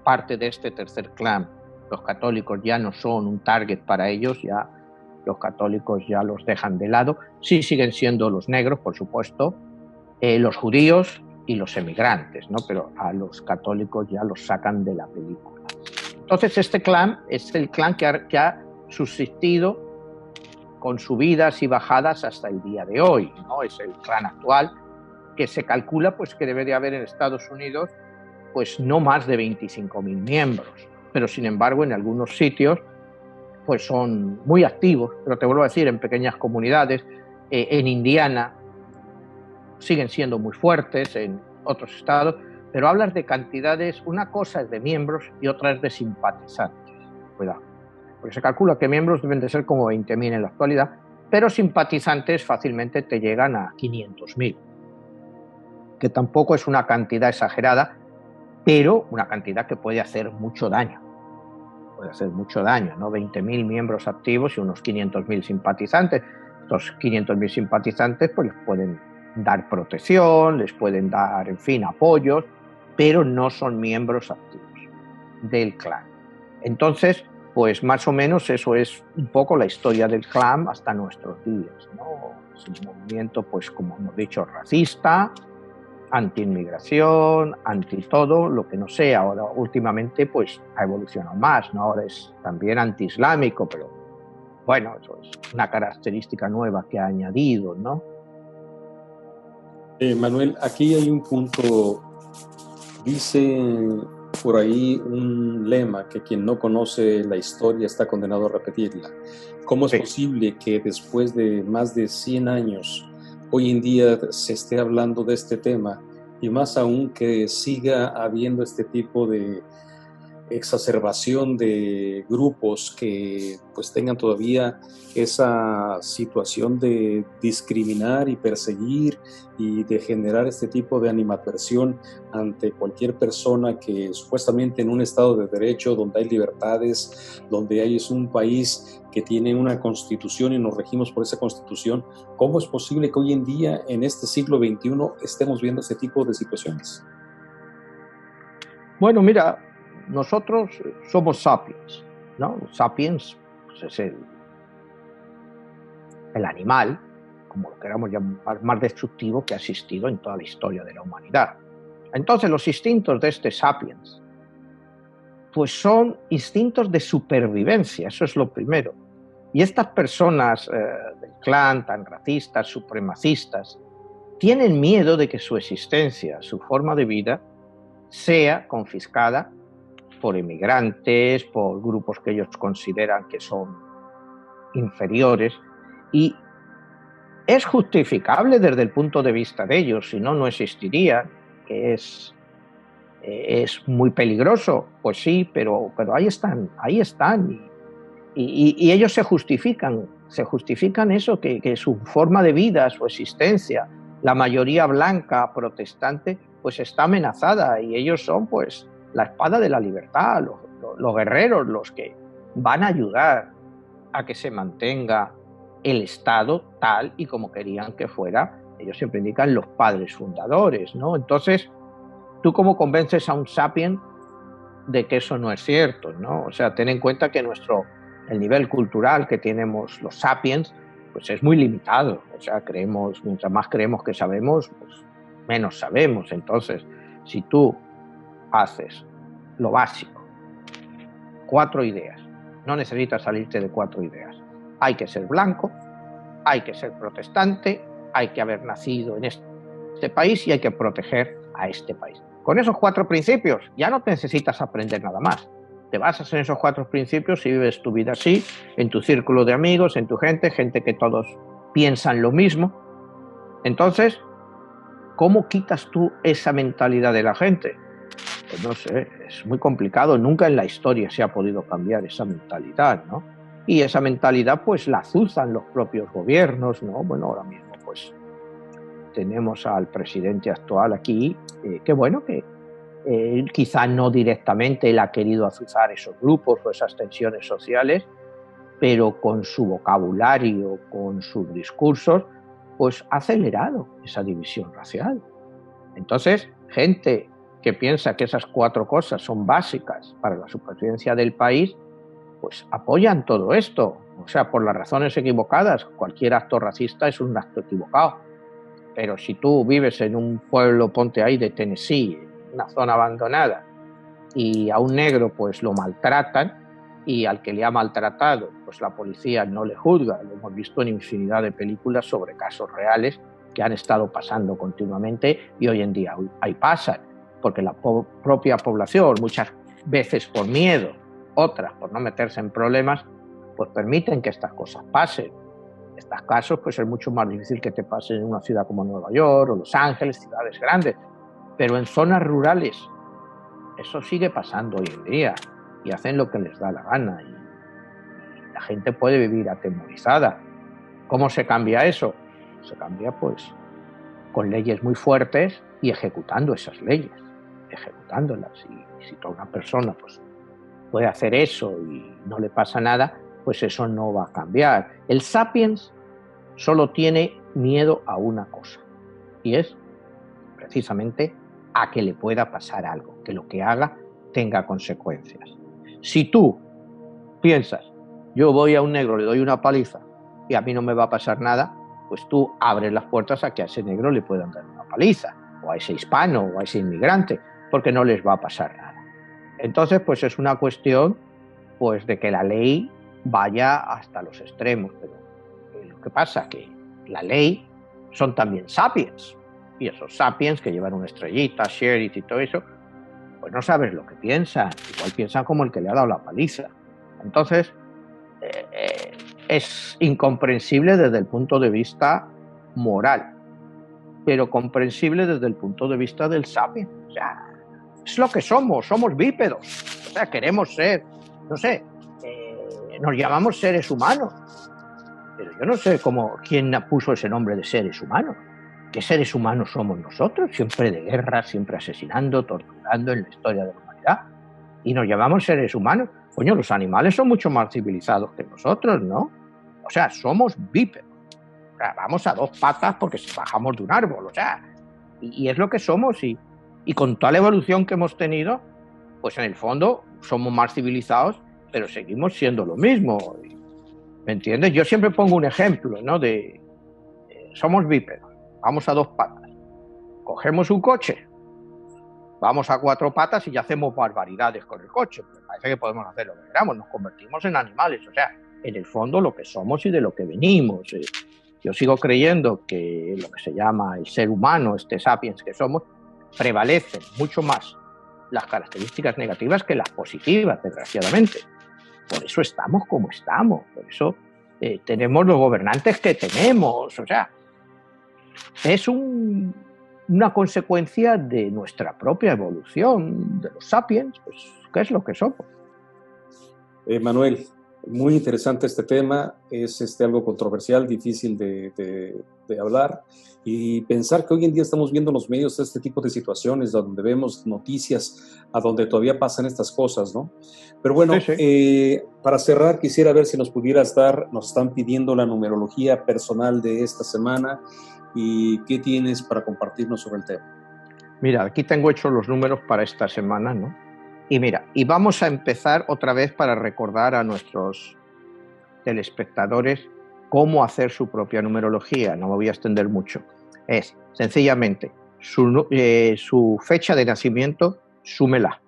parte de este tercer clan. Los católicos ya no son un target para ellos, ya los católicos ya los dejan de lado. Sí siguen siendo los negros, por supuesto, los judíos y los emigrantes, ¿no? Pero a los católicos ya los sacan de la película. Entonces este clan es el clan que ha subsistido con subidas y bajadas hasta el día de hoy, ¿no? Es el clan actual, que se calcula pues, que debe de haber en Estados Unidos pues, no más de 25.000 miembros, pero sin embargo en algunos sitios pues, son muy activos, pero te vuelvo a decir, en pequeñas comunidades, en Indiana siguen siendo muy fuertes, en otros estados, pero hablas de cantidades, una cosa es de miembros y otra es de simpatizantes. Cuidado, porque se calcula que miembros deben de ser como 20.000 en la actualidad, pero simpatizantes fácilmente te llegan a 500.000, que tampoco es una cantidad exagerada, pero una cantidad que puede hacer mucho daño. Puede hacer mucho daño, ¿no? 20.000 miembros activos y unos 500.000 simpatizantes. Estos 500.000 simpatizantes pues les pueden dar protección, les pueden dar, en fin, apoyos, pero no son miembros activos del clan. Entonces, pues más o menos eso es un poco la historia del clan hasta nuestros días, ¿no? Es un movimiento, pues como hemos dicho, racista, anti-inmigración, anti-todo, lo que no sea. Ahora, últimamente, pues ha evolucionado más, ¿no? Ahora es también anti-islámico, pero bueno, eso es una característica nueva que ha añadido, ¿no?
Manuel, aquí hay un punto, dice por ahí un lema que quien no conoce la historia está condenado a repetirla. ¿Cómo es posible que después de más de 100 años hoy en día se esté hablando de este tema y más aún que siga habiendo este tipo de exacerbación de grupos que pues tengan todavía esa situación de discriminar y perseguir y de generar este tipo de animadversión ante cualquier persona que supuestamente en un estado de derecho donde hay libertades, donde hay es un país que tiene una constitución y nos regimos por esa constitución? ¿Cómo es posible que hoy en día en este siglo XXI estemos viendo este tipo de situaciones?
Bueno, mira, nosotros somos sapiens, ¿no? Sapiens pues es el animal, como lo queramos llamar, más destructivo que ha existido en toda la historia de la humanidad. Entonces, los instintos de este sapiens, pues son instintos de supervivencia, eso es lo primero. Y estas personas del clan tan racistas, supremacistas, tienen miedo de que su existencia, su forma de vida, sea confiscada por inmigrantes, por grupos que ellos consideran que son inferiores, y es justificable desde el punto de vista de ellos, si no, no existiría, que es muy peligroso, pues sí, pero ahí están, y ellos se justifican eso, que su forma de vida, su existencia, la mayoría blanca, protestante, pues está amenazada, y ellos son pues la espada de la libertad, los guerreros, los que van a ayudar a que se mantenga el Estado tal y como querían que fuera. Ellos siempre indican los padres fundadores, ¿no? Entonces, ¿tú cómo convences a un sapien de que eso no es cierto, ¿no? O sea, ten en cuenta que el nivel cultural que tenemos los sapiens pues es muy limitado. O sea, mientras más creemos que sabemos, pues menos sabemos. Entonces, si tú haces lo básico, 4 ideas, no necesitas salirte de 4 ideas. Hay que ser blanco, hay que ser protestante, hay que haber nacido en este país y hay que proteger a este país. Con esos 4 principios ya no necesitas aprender nada más. te basas en esos 4 principios y vives tu vida así, en tu círculo de amigos, en tu gente que todos piensan lo mismo. Entonces, ¿cómo quitas tú esa mentalidad de la gente? Pues no sé, es muy complicado. Nunca en la historia se ha podido cambiar esa mentalidad, ¿no? Y esa mentalidad pues la azuzan los propios gobiernos, ¿no? Bueno, ahora mismo pues tenemos al presidente actual aquí, que bueno, que quizá no directamente él ha querido azuzar esos grupos o esas tensiones sociales, pero con su vocabulario, con sus discursos, pues ha acelerado esa división racial. Entonces, gente que piensa que esas 4 cosas son básicas para la supervivencia del país, pues apoyan todo esto. O sea, por las razones equivocadas, cualquier acto racista es un acto equivocado. Pero si tú vives en un pueblo, ponte ahí, de Tennessee, una zona abandonada, y a un negro pues lo maltratan, y al que le ha maltratado pues la policía no le juzga. Lo hemos visto en infinidad de películas sobre casos reales que han estado pasando continuamente y hoy en día ahí pasan, porque la propia población, muchas veces por miedo, otras por no meterse en problemas, pues permiten que estas cosas pasen. En estos casos pues es mucho más difícil que te pasen en una ciudad como Nueva York o Los Ángeles, ciudades grandes, pero en zonas rurales eso sigue pasando hoy en día y hacen lo que les da la gana y la gente puede vivir atemorizada. ¿Cómo se cambia eso? Se cambia pues con leyes muy fuertes y ejecutando esas leyes, ejecutándolas. Y si toda una persona pues puede hacer eso y no le pasa nada, pues eso no va a cambiar. El Sapiens solo tiene miedo a una cosa, y es precisamente a que le pueda pasar algo, que lo que haga tenga consecuencias. Si tú piensas, yo voy a un negro, le doy una paliza y a mí no me va a pasar nada, pues tú abres las puertas a que a ese negro le puedan dar una paliza, o a ese hispano, o a ese inmigrante, porque no les va a pasar nada. Entonces, pues es una cuestión pues de que la ley vaya hasta los extremos, pero lo que pasa es que la ley son también sapiens, y esos sapiens que llevan una estrellita, sheriff y todo eso, pues no sabes lo que piensan, igual piensan como el que le ha dado la paliza. Entonces, es incomprensible desde el punto de vista moral, pero comprensible desde el punto de vista del sapien. O sea, es lo que somos bípedos. O sea, queremos ser, no sé, nos llamamos seres humanos, pero yo no sé quién puso ese nombre de seres humanos. ¿Qué seres humanos somos nosotros? Siempre de guerra, siempre asesinando, torturando en la historia de la humanidad. Y nos llamamos seres humanos. Coño, los animales son mucho más civilizados que nosotros, ¿no? O sea, somos bípedos. O sea, vamos a 2 patas porque bajamos de un árbol, o sea, y es lo que somos. Y con toda la evolución que hemos tenido, pues en el fondo somos más civilizados, pero seguimos siendo lo mismo. ¿Me entiendes? Yo siempre pongo un ejemplo, ¿no? Somos bípedos, vamos a 2 patas. Cogemos un coche, vamos a 4 patas y ya hacemos barbaridades con el coche. Me parece que podemos hacer lo que queramos, nos convertimos en animales. O sea, en el fondo lo que somos y de lo que venimos. Yo sigo creyendo que lo que se llama el ser humano, este sapiens que somos, prevalecen mucho más las características negativas que las positivas, desgraciadamente. Por eso estamos como estamos, por eso tenemos los gobernantes que tenemos. O sea, es una consecuencia de nuestra propia evolución, de los sapiens, pues, ¿qué es lo que somos?
Manuel, muy interesante este tema, es algo controversial, difícil de hablar, y pensar que hoy en día estamos viendo en los medios este tipo de situaciones donde vemos noticias a donde todavía pasan estas cosas, ¿no? Pero bueno, sí. Para cerrar quisiera ver si nos pudieras nos están pidiendo la numerología personal de esta semana y qué tienes para compartirnos sobre el tema.
Mira, aquí tengo hechos los números para esta semana, ¿no? Y mira, y vamos a empezar otra vez para recordar a nuestros telespectadores cómo hacer su propia numerología. No me voy a extender mucho. Es sencillamente su fecha de nacimiento, súmela.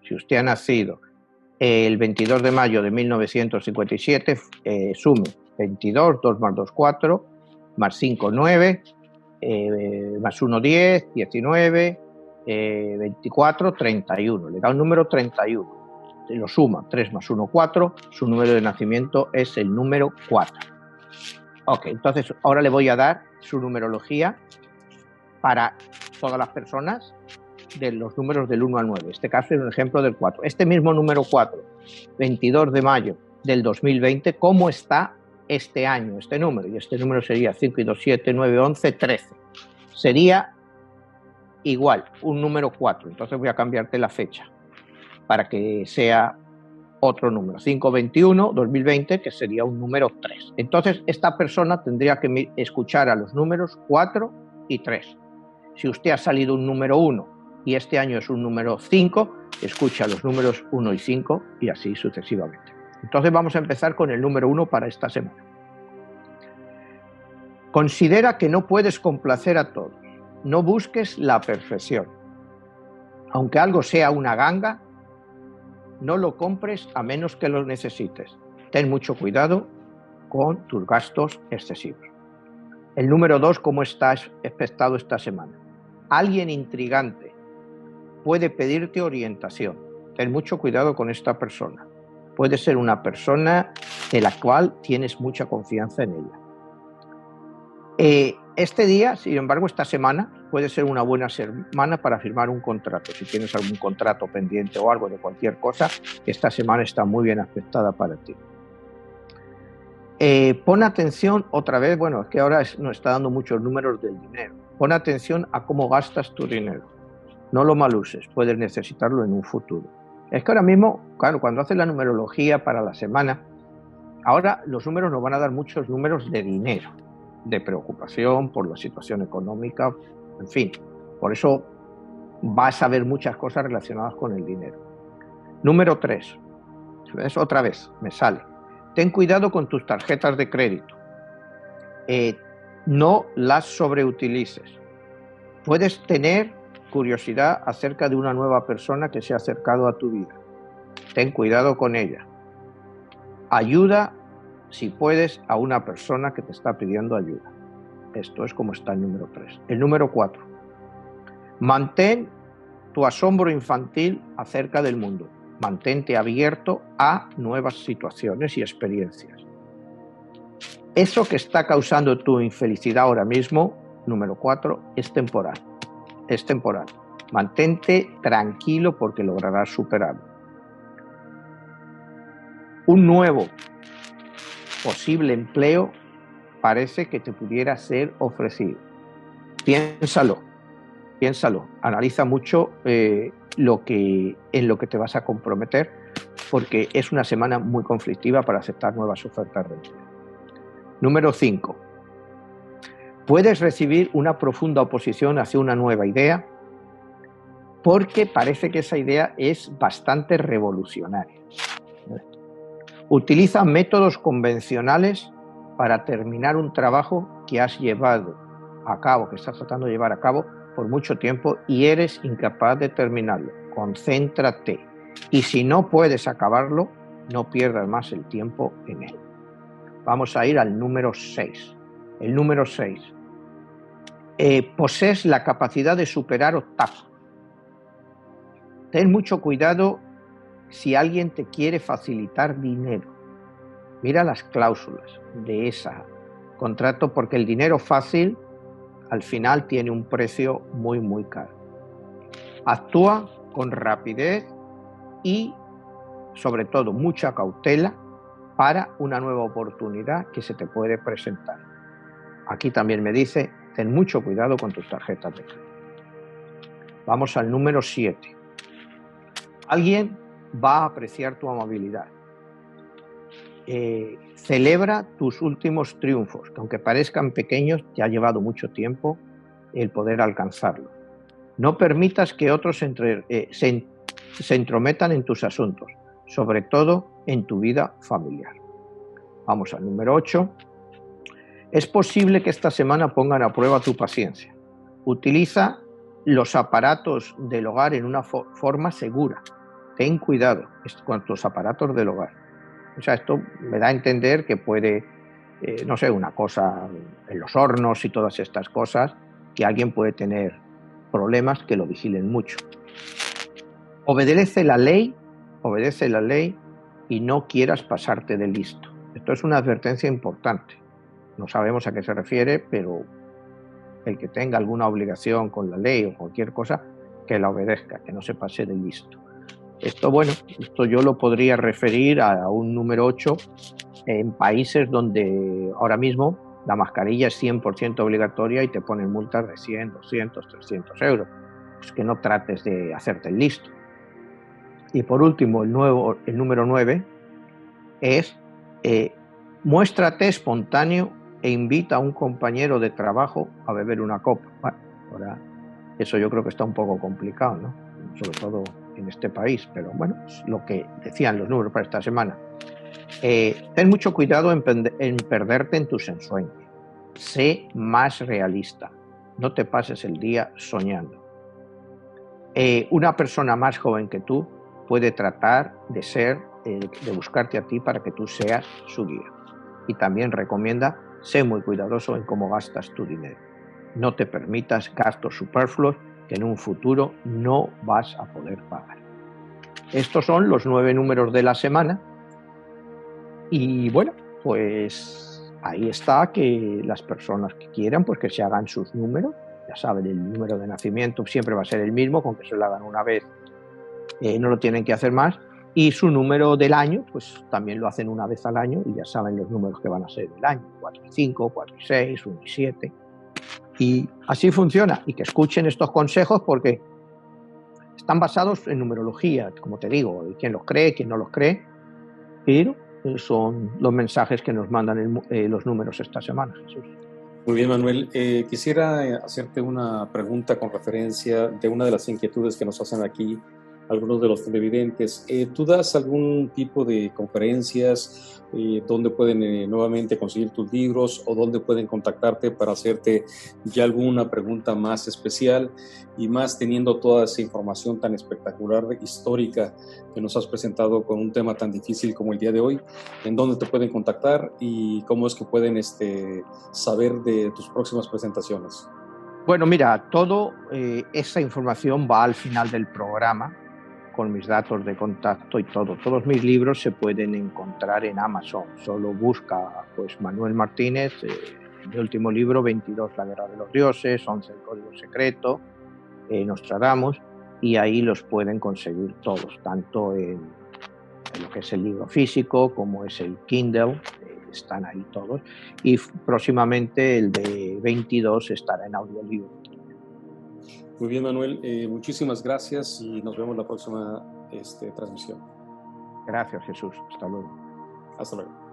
Si usted ha nacido el 22 de mayo de 1957, sume 22, 2 más 2, 4, más 5, 9, más 1, 10, 19, 24, 31. Le da un número 31. lo suma, 3 más 1, 4, su número de nacimiento es el número 4. Ok, entonces ahora le voy a dar su numerología para todas las personas de los números del 1 al 9. Este caso es un ejemplo del 4. Este mismo número 4, 22 de mayo del 2020, ¿cómo está este año, este número? Y este número sería 5 y 2, 7, 9, 11, 13. Sería igual, un número 4. Entonces voy a cambiarte la fecha para que sea otro número. 5, 21, 2020, que sería un número 3. Entonces esta persona tendría que escuchar a los números 4 y 3. Si usted ha salido un número 1 y este año es un número 5, escucha los números 1 y 5 y así sucesivamente. Entonces vamos a empezar con el número 1 para esta semana. Considera que no puedes complacer a todos. No busques la perfección. Aunque algo sea una ganga, no lo compres a menos que lo necesites. Ten mucho cuidado con tus gastos excesivos. El número 2, ¿cómo estás expectado esta semana? Alguien intrigante puede pedirte orientación. Ten mucho cuidado con esta persona. Puede ser una persona de la cual tienes mucha confianza en ella. Este día, sin embargo, esta semana puede ser una buena semana para firmar un contrato. Si tienes algún contrato pendiente o algo de cualquier cosa, esta semana está muy bien aspectada para ti. Pon atención otra vez, bueno, es que ahora nos está dando muchos números del dinero. Pon atención a cómo gastas tu dinero. No lo mal uses, puedes necesitarlo en un futuro. Es que ahora mismo, claro, cuando haces la numerología para la semana, ahora los números nos van a dar muchos números de dinero, de preocupación por la situación económica, en fin. Por eso vas a ver muchas cosas relacionadas con el dinero. Número 3. ¿Ves? Otra vez, me sale. Ten cuidado con tus tarjetas de crédito. No las sobreutilices. Puedes tener curiosidad acerca de una nueva persona que se ha acercado a tu vida. Ten cuidado con ella. Ayuda, si puedes, a una persona que te está pidiendo ayuda. Esto es como está el número 3. El número 4. Mantén tu asombro infantil acerca del mundo. Mantente abierto a nuevas situaciones y experiencias. Eso que está causando tu infelicidad ahora mismo, número 4, es temporal. Es temporal. Mantente tranquilo porque lograrás superarlo. Un nuevo posible empleo parece que te pudiera ser ofrecido. Piénsalo. Analiza mucho en lo que te vas a comprometer, porque es una semana muy conflictiva para aceptar nuevas ofertas de empleo. Número 5. Puedes recibir una profunda oposición hacia una nueva idea, porque parece que esa idea es bastante revolucionaria. Utiliza métodos convencionales para terminar un trabajo que has llevado a cabo, que estás tratando de llevar a cabo por mucho tiempo y eres incapaz de terminarlo. Concéntrate. Y si no puedes acabarlo, no pierdas más el tiempo en él. Vamos a ir al número 6. El número 6. Posees la capacidad de superar obstáculos. Ten mucho cuidado si alguien te quiere facilitar dinero. Mira las cláusulas de ese contrato, porque el dinero fácil al final tiene un precio muy, muy caro. Actúa con rapidez y, sobre todo, mucha cautela para una nueva oportunidad que se te puede presentar. Aquí también me dice, ten mucho cuidado con tus tarjetas de crédito. Vamos al número 7. Alguien va a apreciar tu amabilidad. Celebra tus últimos triunfos, que aunque parezcan pequeños, te ha llevado mucho tiempo el poder alcanzarlos. No permitas que otros se entrometan en tus asuntos, sobre todo en tu vida familiar. Vamos al número 8. Es posible que esta semana pongan a prueba tu paciencia. Utiliza los aparatos del hogar en una forma segura. Ten cuidado con tus aparatos del hogar. O sea, esto me da a entender que puede, no sé, una cosa en los hornos y todas estas cosas, que alguien puede tener problemas que lo vigilen mucho. Obedece la ley obedece la ley y no quieras pasarte de listo. Esto es una advertencia importante. No sabemos a qué se refiere, pero el que tenga alguna obligación con la ley o cualquier cosa, que la obedezca, que no se pase de listo. Esto, bueno, esto yo lo podría referir a un número 8 en países donde ahora mismo la mascarilla es 100% obligatoria y te ponen multas de 100, 200, 300 euros. Pues que no trates de hacerte el listo. Y por último, el número 9 es muéstrate espontáneo e invita a un compañero de trabajo a beber una copa. Bueno, ahora eso yo creo que está un poco complicado, ¿no? Sobre todo en este país, pero bueno, es lo que decían los números para esta semana. Ten mucho cuidado en perderte en tus ensueños. Sé más realista. No te pases el día soñando. Una persona más joven que tú puede tratar de buscarte a ti para que tú seas su guía. Y también recomienda, sé muy cuidadoso en cómo gastas tu dinero. No te permitas gastos superfluos que en un futuro no vas a poder pagar. Estos son los 9 números de la semana. Y bueno, pues ahí está, que las personas que quieran, pues que se hagan sus números. Ya saben, el número de nacimiento siempre va a ser el mismo, con que se lo hagan una vez, no lo tienen que hacer más. Y su número del año, pues también lo hacen una vez al año y ya saben los números que van a ser del año: 4 y 5, 4 y 6, 1 y 7. Y así funciona. Y que escuchen estos consejos porque están basados en numerología, como te digo, quién los cree, quién no los cree, pero son los mensajes que nos mandan los números esta semana, Jesús.
Muy bien, Manuel. Quisiera hacerte una pregunta con referencia de una de las inquietudes que nos hacen aquí algunos de los televidentes. ¿Tú das algún tipo de conferencias donde pueden nuevamente conseguir tus libros o donde pueden contactarte para hacerte ya alguna pregunta más especial, y más teniendo toda esa información tan espectacular, histórica, que nos has presentado con un tema tan difícil como el día de hoy? ¿En dónde te pueden contactar y cómo es que pueden saber de tus próximas presentaciones?
Bueno, mira, toda esa información va al final del programa, con mis datos de contacto y todo. Todos mis libros se pueden encontrar en Amazon. Solo busca pues Manuel Martínez, mi último libro, 22, La Guerra de los Dioses, 11, El Código Secreto, Nostradamus, y ahí los pueden conseguir todos, tanto en lo que es el libro físico como es el Kindle, están ahí todos. Y próximamente el de 22 estará en audiolibro.
Muy bien, Manuel, muchísimas gracias y nos vemos la próxima transmisión.
Gracias, Jesús. Hasta luego.
Hasta luego.